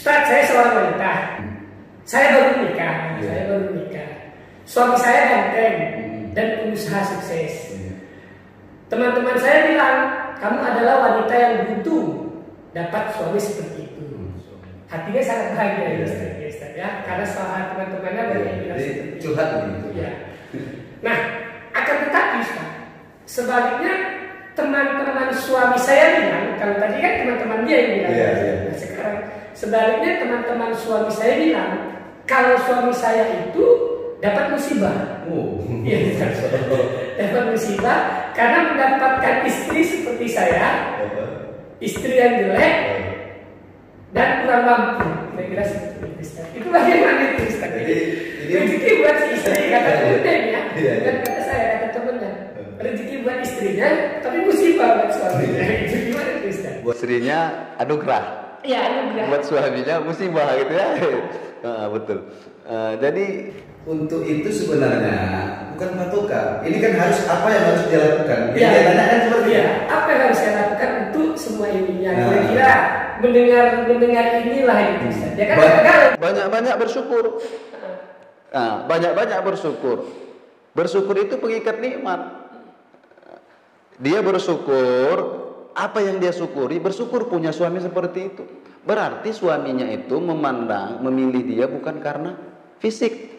Ustaz, saya seorang wanita. Saya baru menikah. Suami saya ganteng dan pengusaha sukses. Teman-teman saya bilang, kamu adalah wanita yang beruntung dapat suami seperti itu. Hatinya sangat bahagia ya Ustaz, ya. Karena salah teman-temannya banyak yang bilang seperti itu. Curhat gitu. Ya. Nah, akan tetapi Ustaz, sebaliknya teman-teman suami saya bilang, kalau tadi kan teman-teman dia yang bilang, nah, sekarang sebaliknya teman-teman suami saya bilang, kalau suami saya itu dapat musibah. Iya, dapat musibah karena mendapatkan istri seperti saya, istri yang jelek dan kurang mampu. Saya kira seperti itu, Ustaz. Itu bagaimana itu, Ustaz? Jadi rezeki buat si istri kata temennya, dan kata saya kata temennya. Rezeki buat istrinya, tapi musibah buat suaminya. Itu gimana itu, Ustaz? Buat istrinya anugerah. Iya, anugerah. Buat suaminya musibah gitu ya. Betul. Jadi untuk itu sebenarnya bukan patokan. Ini kan harus apa yang harus dia lakukan. Dia tanyakan seperti itu. Apa yang harus saya lakukan untuk semua ini? Yang kira-kira mendengar inilah itu, Ustaz. Ya kan? Banyak-banyak bersyukur. Banyak-banyak bersyukur. Bersyukur itu pengikat nikmat. Dia bersyukur, apa yang dia syukuri, bersyukur punya suami seperti itu. Berarti suaminya itu memilih dia bukan karena fisik.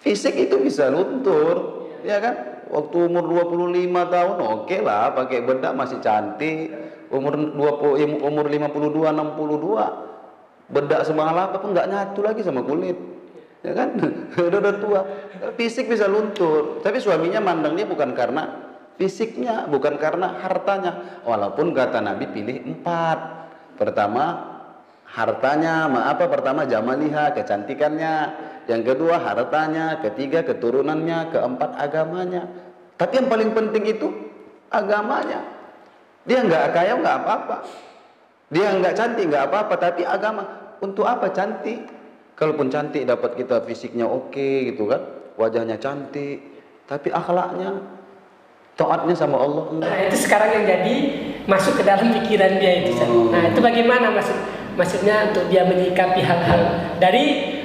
Fisik itu bisa luntur, ya kan? Waktu umur 25 tahun oke lah, pakai bedak masih cantik. Umur 52, 62, bedak semalam apa pun nggak nyatu lagi sama kulit. Ya kan? Udah tua. Fisik bisa luntur, tapi suaminya mandangnya bukan karena fisiknya, bukan karena hartanya. Walaupun kata Nabi pilih 4. Pertama hartanya, pertama jamaliha, kecantikannya. Yang kedua hartanya, ketiga keturunannya, keempat agamanya. Tapi yang paling penting itu agamanya. Dia nggak kaya nggak apa-apa, dia nggak cantik nggak apa-apa, tapi agama. Untuk apa cantik? Kalaupun cantik dapat kita fisiknya oke gitu kan, wajahnya cantik, tapi akhlaknya, taatnya sama Allah enggak. Nah, itu sekarang yang jadi masuk ke dalam pikiran dia itu. Nah, itu bagaimana maksudnya untuk dia menyikapi hal-hal dari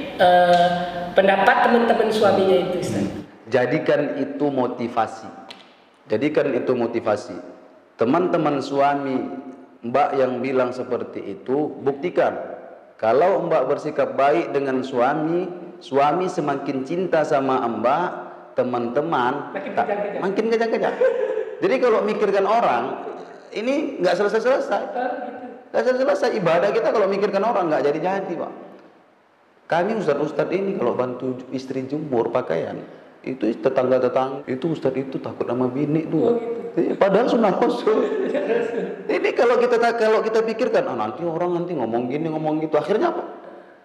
pendapat teman-teman suaminya itu, Ustaz. Jadikan itu motivasi. Teman-teman suami Mbak yang bilang seperti itu, buktikan. Kalau Mbak bersikap baik dengan suami semakin cinta sama Mbak, teman-teman makin kejang-kejang. Jadi kalau mikirkan orang, ini nggak selesai-selesai. Nggak selesai ibadah kita kalau mikirkan orang nggak jadi-jadi, Pak. Kami ustadz ini kalau bantu istri jemur pakaian, itu tetangga-tetangga itu ustadz itu takut sama bini tuh. Padahal sunnah rasul. Ini kalau kita pikirkan, nanti orang ngomong gini ngomong gitu, akhirnya apa?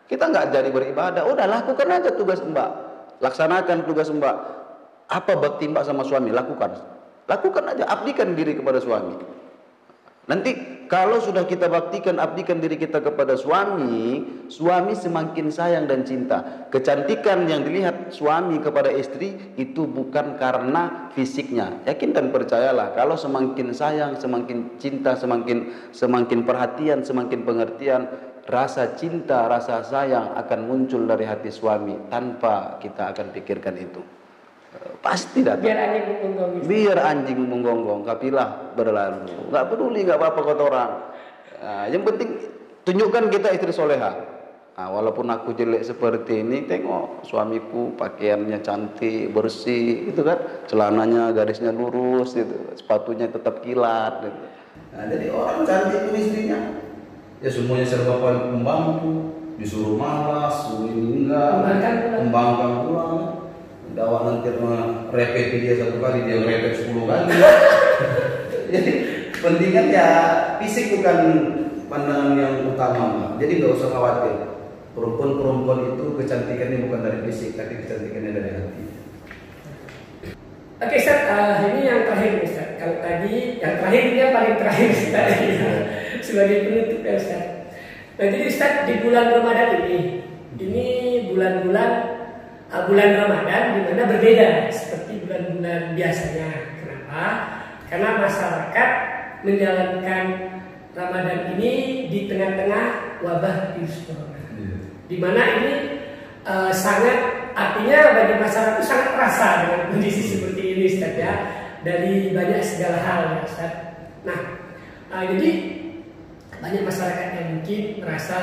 Kita nggak jadi beribadah. Udah lakukan aja tugas Mbak, laksanakan tugas Mbak. Apa bakti Mbak sama suami, lakukan aja, abdikan diri kepada suami. Nanti kalau sudah kita abdikan diri kita kepada suami semakin sayang dan cinta. Kecantikan yang dilihat suami kepada istri itu bukan karena fisiknya. Yakin dan percayalah, kalau semakin sayang, semakin cinta, semakin perhatian, semakin pengertian, rasa cinta, rasa sayang akan muncul dari hati suami tanpa kita akan pikirkan itu. Pasti datang. Biar anjing menggonggong, kapilah berlalu. Nggak peduli, nggak apa-apa kata orang. Yang penting tunjukkan kita istri soleha. Walaupun aku jelek seperti ini, tengok suamiku pakaiannya cantik, bersih, gitu kan. Celananya garisnya lurus, gitu. Sepatunya tetap kilat. Gitu. Jadi orang cantik itu istrinya. Ya semuanya serba membantu, disuruh malas, suruh ini enggak, membangkang pulang. Dakwah nanti repet dia 1 kali, dia repet 10 kali. Jadi pentingnya ya fisik bukan pandangan yang utama. Jadi nggak usah khawatir. Perempuan itu kecantikannya bukan dari fisik, tapi kecantikannya dari hati. Oke Ustaz, ini yang terakhir Ustaz. Kalau tadi yang terakhir ini yang paling terakhir Ustaz. Sebagai penutup ya Ustaz. Nah, jadi Ustaz di bulan Ramadan ini bulan Ramadan di mana berbeda seperti bulan-bulan biasanya. Kenapa? Karena masyarakat menjalankan Ramadan ini di tengah-tengah wabah virus corona. Di mana ini sangat, artinya bagi masyarakat itu sangat terasa dengan kondisi seperti ini, Ustaz, ya, dari banyak segala hal, ya, Ustaz. Nah, jadi banyak masyarakat yang mungkin merasa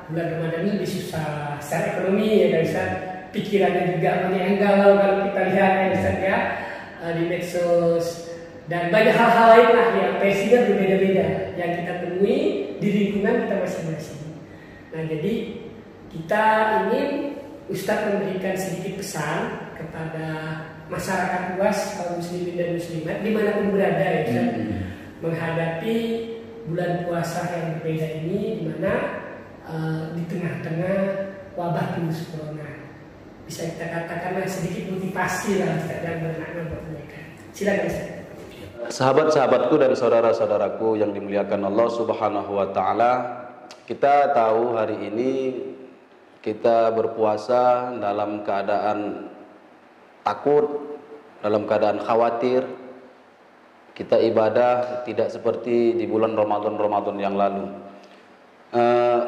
bulan Ramadan ini lebih susah secara ekonomi, ya, Ustaz. Pikirannya juga banyak yang galau kalau kita lihat, ya, Ustaz, ya, di medsos, dan banyak hal-hal lain lah yang versinya berbeda-beda yang kita temui di lingkungan kita masing-masing. Nah, jadi kita ingin Ustadz memberikan sedikit pesan kepada masyarakat luas kaum muslimin dan muslimat dimanapun berada, ya, Ustadz, menghadapi bulan puasa yang berbeda ini, di mana di tengah-tengah wabah virus corona. Bisa kita katakanlah sedikit motivasi lah, Ustadz, yang bermakna buat mereka. Silakan, Ustadz. Sahabat-sahabatku dan saudara-saudaraku yang dimuliakan Allah Subhanahu wa taala, kita tahu hari ini kita berpuasa dalam keadaan takut, dalam keadaan khawatir. Kita ibadah tidak seperti di bulan Ramadan yang lalu.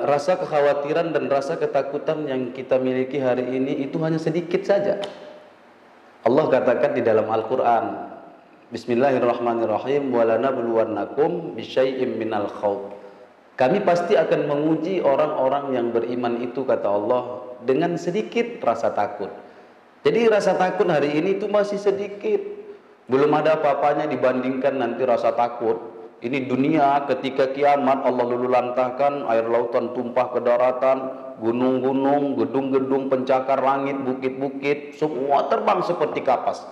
Rasa kekhawatiran dan rasa ketakutan yang kita miliki hari ini itu hanya sedikit saja. Allah katakan di dalam Al-Quran, Bismillahirrahmanirrahim, walanabluwannakum bisyai'im minal khawf. Kami pasti akan menguji orang-orang yang beriman itu, kata Allah, dengan sedikit rasa takut. Jadi rasa takut hari ini itu masih sedikit. Belum ada apa-apanya dibandingkan nanti rasa takut. Ini dunia ketika kiamat Allah lululantahkan, air lautan tumpah ke daratan, gunung-gunung, gedung-gedung pencakar langit, bukit-bukit, semua terbang seperti kapas.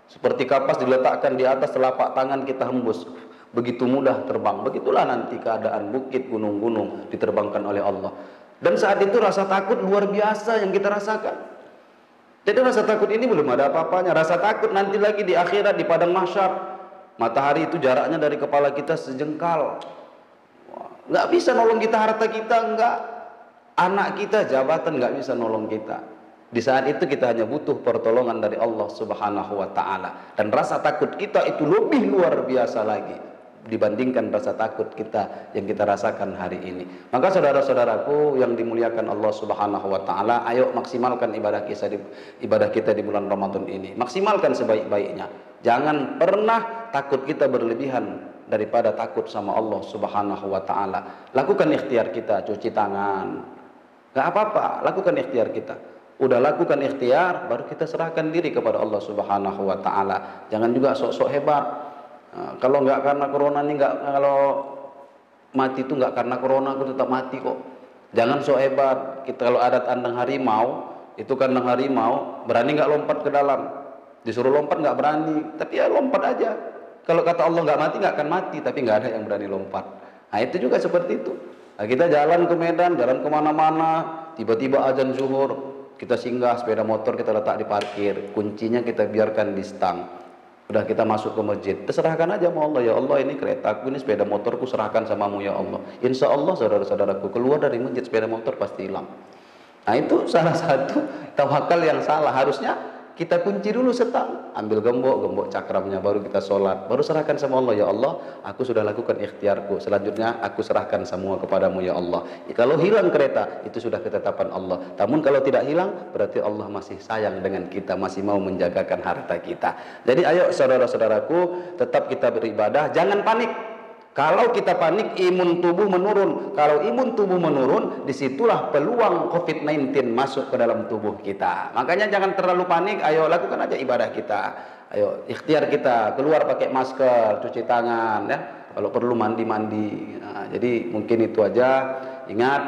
Seperti kapas diletakkan di atas telapak tangan kita hembus. Begitu mudah terbang. Begitulah nanti keadaan bukit, gunung-gunung diterbangkan oleh Allah. Dan saat itu rasa takut luar biasa yang kita rasakan. Jadi rasa takut ini belum ada apa-apanya. Rasa takut nanti lagi di akhirat, di padang mahsyar. Matahari itu jaraknya dari kepala kita sejengkal. Nggak bisa nolong kita harta kita, enggak. Anak kita, jabatan nggak bisa nolong kita. Di saat itu kita hanya butuh pertolongan dari Allah Subhanahu wa taala. Dan rasa takut kita itu lebih luar biasa lagi dibandingkan rasa takut kita yang kita rasakan hari ini. Maka saudara-saudaraku yang dimuliakan Allah Subhanahu wa taala, ayo maksimalkan ibadah kita di bulan Ramadan ini. Maksimalkan sebaik-baiknya. Jangan pernah takut kita berlebihan daripada takut sama Allah Subhanahu wa taala. Lakukan ikhtiar kita, cuci tangan. Enggak apa-apa, lakukan ikhtiar kita. Udah lakukan ikhtiar, baru kita serahkan diri kepada Allah Subhanahu wa taala. Jangan juga sok-sok hebat. Kalau nggak karena corona ini, kalau mati itu nggak karena corona, aku tetap mati kok. Jangan sok hebat. Kita kalau adat andang harimau, itu kandang harimau, berani nggak lompat ke dalam? Disuruh lompat nggak berani, tapi ya lompat aja. Kalau kata Allah nggak mati, nggak akan mati, tapi nggak ada yang berani lompat. Nah itu juga seperti itu. Nah, kita jalan ke Medan, jalan kemana-mana, tiba-tiba azan zuhur. Kita singgah sepeda motor, kita letak di parkir, kuncinya kita biarkan di stang. Udah kita masuk ke masjid, terserahkan aja sama Allah. Ya Allah, ini keretaku, ini sepeda motorku, serahkan samamu ya Allah. Insya Allah saudara-saudaraku, keluar dari masjid sepeda motor pasti hilang. Nah itu salah satu tawakal yang salah. Harusnya kita kunci dulu setang, ambil gembok cakramnya, baru kita sholat, baru serahkan sama Allah. Ya Allah, aku sudah lakukan ikhtiarku, selanjutnya aku serahkan semua kepadamu ya Allah. Kalau hilang kereta, itu sudah ketetapan Allah. Namun kalau tidak hilang, berarti Allah masih sayang dengan kita, masih mau menjagakan harta kita. Jadi ayo saudara-saudaraku, tetap kita beribadah, jangan panik. Kalau kita panik, imun tubuh menurun. Kalau imun tubuh menurun, disitulah peluang COVID-19 masuk ke dalam tubuh kita. Makanya jangan terlalu panik, ayo lakukan aja ibadah kita. Ayo ikhtiar kita, keluar pakai masker, cuci tangan, ya. Kalau perlu mandi-mandi. Nah, jadi mungkin itu aja. Ingat,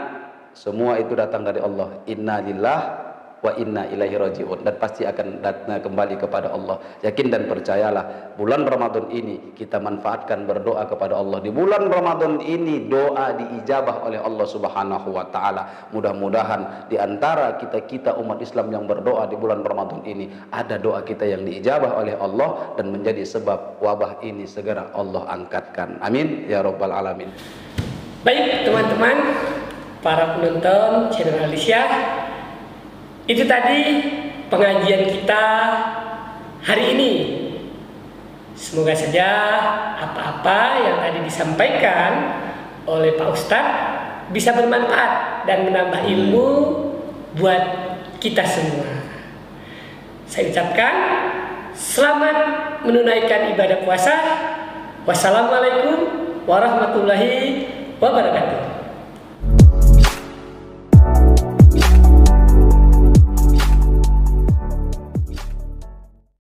semua itu datang dari Allah. Inna lillahi wa inna ilaihi raji'un, dan pasti akan kembali kepada Allah. Yakin dan percayalah, bulan Ramadan ini kita manfaatkan berdoa kepada Allah. Di bulan Ramadan ini doa diijabah oleh Allah Subhanahu wa taala. Mudah-mudahan di antara kita umat Islam yang berdoa di bulan Ramadan ini ada doa kita yang diijabah oleh Allah dan menjadi sebab wabah ini segera Allah angkatkan. Amin ya rabbal alamin. Baik teman-teman, para penonton channel Alicia, itu tadi pengajian kita hari ini. Semoga saja apa-apa yang tadi disampaikan oleh Pak Ustadz bisa bermanfaat dan menambah ilmu buat kita semua. Saya ucapkan selamat menunaikan ibadah puasa. Wassalamualaikum warahmatullahi wabarakatuh.